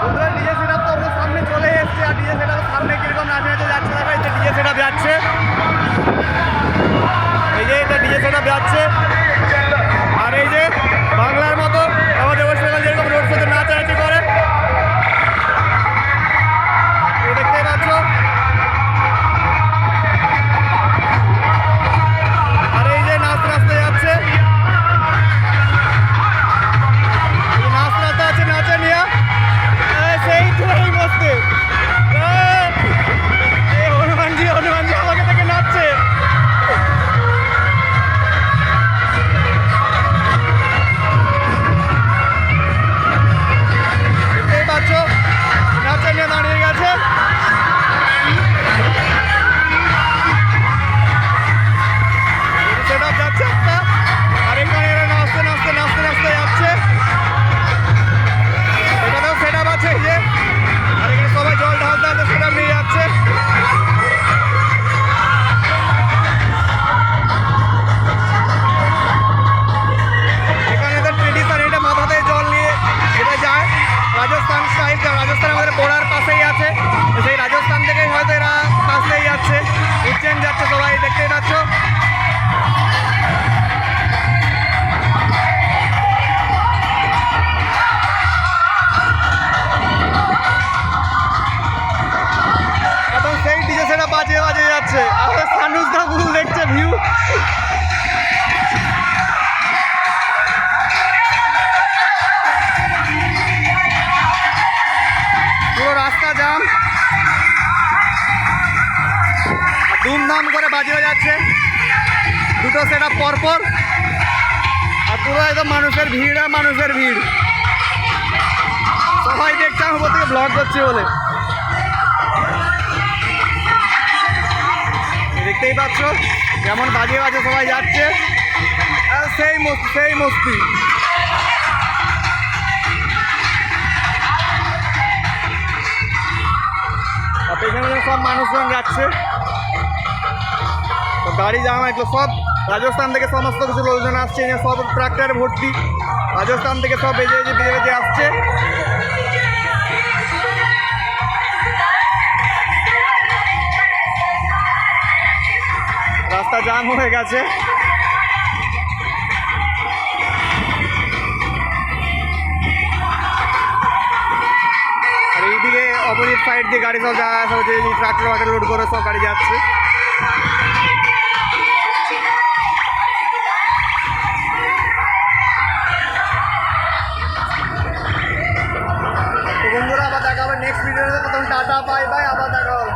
বন্ধুরা DJ setup তো আমাদের সামনে চলে এসছে, আর ডিজে সেটআপ সামনে কিরকম নাচে নাচে যাচ্ছে দেখা যাচ্ছে। ডিজে সেটআপ যাচ্ছে, এই যে এটা ডিজে সেটআপ যাচ্ছে। আর এই যে বাংলার মতো আমাদের ওয়েস্ট বেঙ্গল যেরকম রোড শোতে নাচানাচি করে দেখতেই পাচ্ছ। আর এই যে নাচতে নাচতে যাচ্ছে, নাচতে নাচতে আছে নাচে নিয়ে সেই এই মস্তে হনুমানজি হনুমানজি আমাকে থেকে নাচছে। দেখতেই পাচ্ছ নাচে নিয়ে দাঁড়িয়ে গেছে। সেটা যাচ্ছে একটা, আর এখানে এরা নাচতে নাচতে নাচতে নাচতে যাচ্ছে। এটাতেও সেটা আছে এই যে, আর এখানে সবাই জল ঢালতে ঢালতে সেটা নিয়ে যাচ্ছে। এখানে এদের ট্রেডিশন, এটা মাথাতে জল নিয়ে এটা যায় রাজস্থান স্টাইল। রাজস্থান আমাদের বোর্ডার পাশেই আছে, সেই রাজস্থান থেকেই হয়তো এরা পাশেই যাচ্ছে, উজ্জৈন যাচ্ছে সবাই দেখতেই পাচ্ছ। এখন সেই ডিজে সেটা বাজে বাজে যাচ্ছে, আর সানুসদা ফুল দেখছে ভিউ। পুরো রাস্তা জাম, ধুমধাম করে বাজিয়ে যাচ্ছে দুটো সেটা পরপর, আর পুরো একদম মানুষের ভিড় আর মানুষের ভিড়। সবাই দেখছে আমি উপর থেকে ব্লগ করছি বলে, দেখতেই পাচ্ছ কেমন বাজিয়ে বাজে সবাই যাচ্ছে। আর সেই মস্তি সেই মস্তি। আর পেছনে সব মানুষজন যাচ্ছে, তো গাড়ি জাম এগুলো সব রাজস্থান থেকে সমস্ত কিছু লোকজন আসছে, সব ট্রাক্টর ভর্তি রাজস্থান থেকে সব বেজে বেজে বেজে বেজে আসছে। রাস্তা জাম হয়ে গেছে। আর এইদিকে অপোজিট সাইড দিয়ে গাড়ি সব যাওয়া আসা হচ্ছে, ট্রাক্টর ওয়াক্টর লোড করে সব গাড়ি যাচ্ছে। তো বন্ধুরা আবার দেখা হবে নেক্সট ভিডিওতে, তখন টাটা বাই বাই, আবার দেখা হবে।